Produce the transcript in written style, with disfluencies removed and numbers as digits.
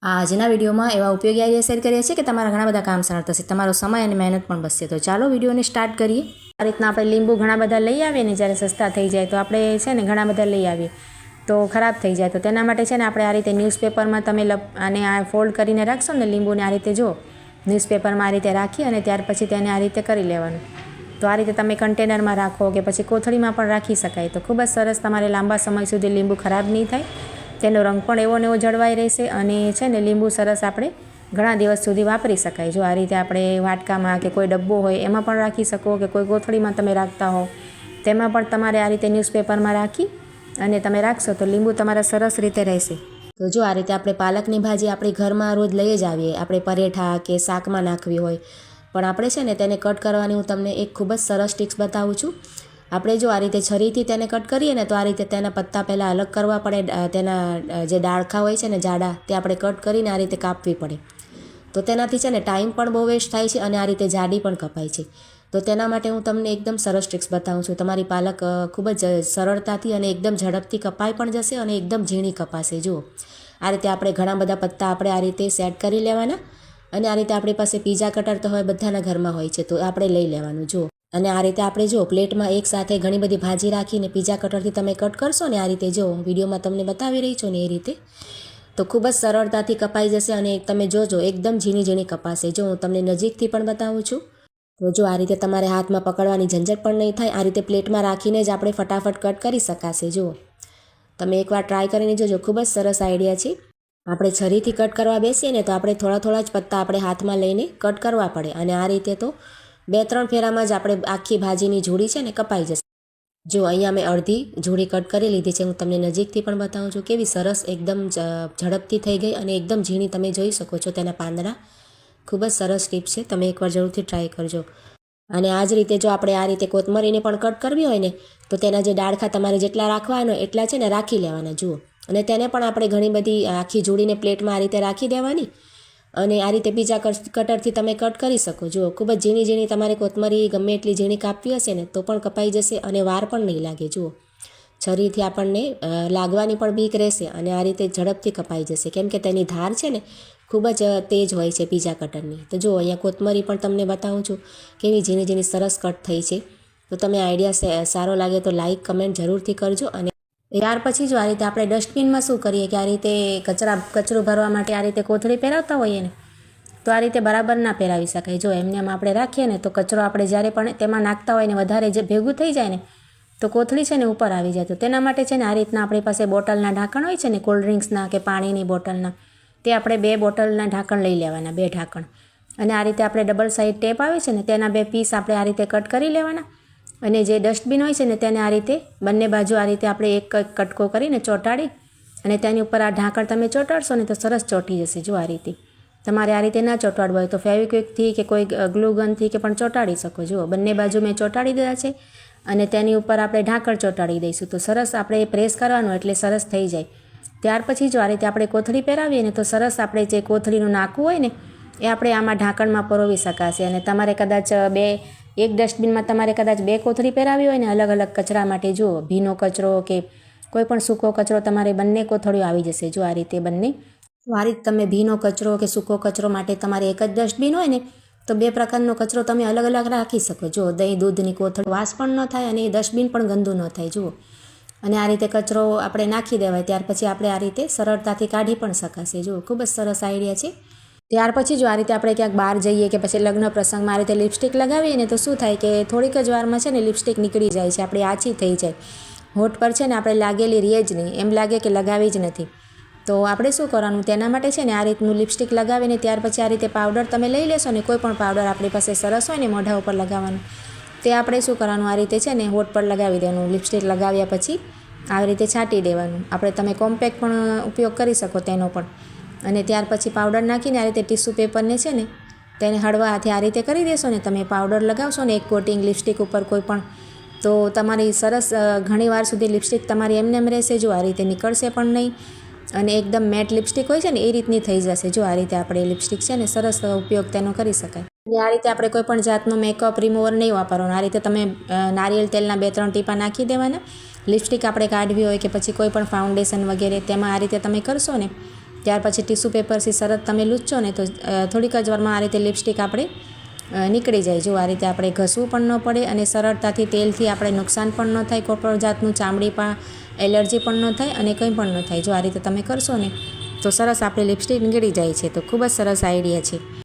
આજના વિડીયોમાં એવા ઉપયોગી આઈડિયા શેર કરીએ છીએ કે તમારા ઘણા બધા કામ સરળ થશે, તમારો સમય અને મહેનત પણ બચશે। તો ચાલો વિડીયોને સ્ટાર્ટ કરીએ। આ રીતના આપણે લીંબુ ઘણા બધા લઈ આવીએ ને, જ્યારે સસ્તા થઈ જાય તો આપણે છે ને ઘણા બધા લઈ આવીએ તો ખરાબ થઈ જાય, તો તેના માટે છે ને આપણે આ રીતે ન્યૂઝપેપરમાં તમે આને આ ફોલ્ડ કરીને રાખશો ને લીંબુને આ રીતે, જો ન્યૂઝપેપરમાં આ રીતે રાખી અને ત્યાર પછી તેને આ રીતે કરી લેવાનું। તો આ રીતે તમે કન્ટેનરમાં રાખો કે પછી કોથળીમાં પણ રાખી શકાય, તો ખૂબ જ સરસ તમારે લાંબા સમય સુધી લીંબુ ખરાબ નહીં થાય, તેનો રંગ પણ એવો ને એવો જળવાઈ રહેશે અને છે ને લીંબુ સરસ આપણે ઘણા દિવસ સુધી વાપરી શકાય। જો આ રીતે આપણે વાટકામાં કે કોઈ ડબ્બો હોય એમાં પણ રાખી શકો કે કોઈ કોથળીમાં તમે રાખતા હો તેમાં પણ તમારે આ રીતે ન્યૂઝપેપરમાં રાખી અને તમે રાખશો તો લીંબુ તમારા સરસ રીતે રહેશે। તો જો આ રીતે આપણે પાલકની ભાજી આપણી ઘરમાં રોજ લઈ જ આવીએ, આપણે પરેઠા કે શાકમાં નાખવી હોય, પણ આપણે છે ને તેને કટ કરવાની હું તમને એક ખૂબ જ સરસ ટિપ્સ બતાવું છું। આપણે જો આ રીતે છરીથી તેને કટ કરીએ ને તો આ રીતે તેના પત્તા પહેલાં અલગ કરવા પડે, તેના જે ડાળખા હોય છે ને જાડા તે આપણે કટ કરીને આ રીતે કાપવી પડે, તો તેનાથી છે ને ટાઈમ પણ બહુ વેસ્ટ થાય છે અને આ રીતે જાડી પણ કપાય છે। તો તેના માટે હું તમને એકદમ સરસ ટ્રિક્સ બતાવું છું। તમારી પાલક ખૂબ જ સરળતાથી અને એકદમ ઝડપથી કપાઈ પણ જશે અને એકદમ ઝીણી કપાશે। જુઓ આ રીતે આપણે ઘણા બધા પત્તા આપણે આ રીતે સેટ કરી લેવાના અને આ રીતે આપણી પાસે પીઝા કટર તો હવે બધાના ઘરમાં હોય છે, તો આપણે લઈ લેવાનું। જુઓ અને આ રીતે આપણે જો પ્લેટમાં એક સાથે ઘણી બધી ભાજી રાખીને પીઝા કટરથી તમે કટ કરશો ને, આ રીતે જો વિડીયોમાં તમને બતાવી રહી છો ને એ રીતે, તો ખૂબ જ સરળતાથી કપાઈ જશે અને તમે જોજો એકદમ ઝીણી ઝીણી કપાશે। જો હું તમને નજીકથી પણ બતાવું છું, તો જો આ રીતે તમારે હાથમાં પકડવાની ઝંઝટ પણ નહીં થાય, આ રીતે પ્લેટમાં રાખીને જ આપણે ફટાફટ કટ કરી શકાશે। જુઓ તમે એકવાર ટ્રાય કરીને જોજો, ખૂબ જ સરસ આઈડિયા છે। આપણે છરીથી કટ કરવા બેસીએ ને તો આપણે થોડા થોડા જ પત્તા આપણે હાથમાં લઈને કટ કરવા પડે અને આ રીતે તો 2-3 ફેરામાં જ આપણે આખી ભાજીની જોડી છે ને કપાઈ જશે। જો અહીંયા મેં અડધી જોડી કટ કરી લીધી છે, હું તમને નજીકથી પણ બતાવું છું કેવી સરસ એકદમ ઝડપથી થઈ ગઈ અને એકદમ ઝીણી તમે જોઈ શકો છો તેના પાંદડા। ખૂબ જ સરસ ટીપ છે, તમે એકવાર જરૂરથી ટ્રાય કરજો। અને આ જ રીતે જો આપણે આ રીતે કોથમરીને પણ કટ કરવી હોય ને તો તેના જે ડાળખા તમારે જેટલા રાખવાનો એટલા છે ને રાખી લેવાના। જુઓ અને તેને પણ આપણે ઘણી બધી આખી જોડીને પ્લેટમાં આ રીતે રાખી દેવાની અને આ રીતે બીજા કટરથી તમે કટ કરી શકો। જુઓ ખૂબ જ ઝીણી ઝીણી તમારે કોથમરી ગમે એટલી ઝીણી કાપવી હશે ને તો પણ કપાઈ જશે અને વાર પણ નહીં લાગે। જુઓ છરીથી આપણને લાગવાની પણ બીક રહેશે અને આ રીતે ઝડપથી કપાઈ જશે, કેમ કે તેની ધાર છે ને ખૂબ જ તેજ હોય છે પીઝા કટરની। તો જુઓ અહીંયા કોથમરી પણ તમને બતાવું છું કેવી ઝીણી ઝીણી સરસ કટ થઈ છે। તો તમે આઈડિયા સારો લાગે તો લાઈક કમેન્ટ જરૂરથી કરજો। અને ત્યાર પછી જો આ રીતે આપણે ડસ્ટબિનમાં શું કરીએ કે આ રીતે કચરો ભરવા માટે આ રીતે કોથળી પહેરાવતા હોઈએ ને તો આ રીતે બરાબર ના પહેરાવી શકાય। જો એમને એમ આપણે રાખીએ ને તો કચરો આપણે જ્યારે પણ તેમાં નાખતા હોય ને વધારે જે ભેગું થઈ જાય ને તો કોથળી છે ને ઉપર આવી જાય। તો તેના માટે છે ને આ રીતના આપણી પાસે બોટલના ઢાંકણ હોય છે ને કોલ્ડ ડ્રિંક્સના કે પાણીની બોટલના, તે આપણે 2 બોટલના ઢાંકણ લઈ લેવાના, 2 ઢાંકણ, અને આ રીતે આપણે ડબલ સાઇડ ટેપ આવે છે ને તેના 2 પીસ આપણે આ રીતે કટ કરી લેવાના અને જે ડસ્ટબિન હોય છે ને તેને આ રીતે બંને બાજુ આ રીતે આપણે એક કટકો કરીને ચોંટાડી અને તેની ઉપર આ ઢાંકણ તમે ચોંટાડશો ને તો સરસ ચોંટી જશે। જો આ રીતે તમારે આ રીતે ના ચોંટાડવું હોય તો ફેવિક્વિકથી કે કોઈ ગ્લુ ગનથી કે પણ ચોંટાડી શકો। જુઓ બંને બાજુ મેં ચોંટાડી દીધા છે અને તેની ઉપર આપણે ઢાંકણ ચોંટાડી દઈશું તો સરસ આપણે પ્રેસ કરવાનું એટલે સરસ થઈ જાય। ત્યાર પછી જો આ રીતે આપણે કોથળી પહેરાવીએ ને તો સરસ આપણે જે કોથળીનું નાકું હોય ને એ આપણે આમાં ઢાંકણમાં પરોવી શકાશે। અને તમારે કદાચ એક ડસ્ટબિનમાં તમારે કદાચ 2 કોથળી પહેરાવી હોય ને અલગ અલગ કચરા માટે, જુઓ ભીનો કચરો કે કોઈ પણ સૂકો કચરો, તમારે બંને કોથળીઓ આવી જશે। જો આ રીતે બંને, આ રીતે તમે ભીનો કચરો કે સૂકો કચરો માટે તમારે એક જ ડસ્ટબિન હોય ને તો 2 પ્રકારનો કચરો તમે અલગ અલગ રાખી શકો। જો દહીં દૂધની કોથળી વાસ પણ ન થાય અને એ ડસ્ટબિન પણ ગંદુ ન થાય। જુઓ અને આ રીતે કચરો આપણે નાખી દેવાય, ત્યાર પછી આપણે આ રીતે સરળતાથી કાઢી પણ શકાશે। જુઓ ખૂબ જ સરસ આઈડિયા છે। ત્યાર પછી જો આ રીતે આપણે ક્યાંક બહાર જઈએ કે પછી લગ્ન પ્રસંગમાં આ રીતે લિપસ્ટિક લગાવીએ ને તો શું થાય કે થોડીક જ વારમાં છે ને લિપસ્ટિક નીકળી જાય છે, આપણી આછી થઈ જાય, હોઠ પર છે ને આપણે લાગેલી રહે જ નહીં, એમ લાગે કે લગાવી જ નથી। તો આપણે શું કરવાનું તેના માટે છે ને આ રીતનું લિપસ્ટિક લગાવીને ત્યાર પછી આ રીતે પાવડર તમે લઈ લેશો ને, કોઈ પણ પાવડર આપણી પાસે સરસ હોય ને મોઢા ઉપર લગાવવાનું, તે આપણે શું કરવાનું આ રીતે છે ને હોઠ પર લગાવી દેવાનું। લિપસ્ટિક લગાવ્યા પછી આવી રીતે છાંટી દેવાનું। આપણે તમે કોમ્પેક્ટ પણ ઉપયોગ કરી શકો તેનો પણ, અને ત્યાર પછી પાવડર નાખીને આ રીતે ટીશ્યુ પેપરને છે ને તેને હળવા હાથે આ રીતે કરી દેશો ને, તમે પાવડર લગાવશો ને એક કોટિંગ લિપસ્ટિક ઉપર કોઈ પણ, તો તમારી સરસ ઘણી વાર સુધી લિપસ્ટિક તમારી એમને એમ રહેશે। જો આ રીતે નીકળશે પણ નહીં અને એકદમ મેટ લિપસ્ટિક હોય છે ને એ રીતની થઈ જશે। જો આ રીતે આપણે લિપસ્ટિક છે ને સરસ ઉપયોગ તેનો કરી શકાય। અને આ રીતે આપણે કોઈ પણ જાતનો મેકઅપ રિમૂવર નહીં વાપરવાનો, આ રીતે તમે નારિયેળ તેલના 2-3 ટીપા નાખી દેવાના। લિપસ્ટિક આપણે કાઢવી હોય કે પછી કોઈ પણ ફાઉન્ડેશન વગેરે તેમાં આ રીતે તમે કરશો ને ત્યાર પછી ટીશ્યુ પેપરથી સરસ તમે લૂછશો ને તો થોડીક જ વારમાં આ રીતે લિપસ્ટિક આપણે નીકળી જાય. જો આ રીતે આપણે ઘસવું પણ ન પડે અને સરળતાથી તેલથી આપણે નુકસાન પણ ન થાય, કોઈ પણ જાતનું ચામડી પણ એલર્જી પણ ન થાય અને કંઈ પણ ન થાય. જો આ રીતે તમે કરશો ને તો સરસ આપણે લિપસ્ટિક નીકળી જાય છે. તો ખૂબ જ સરસ આઈડિયા છે.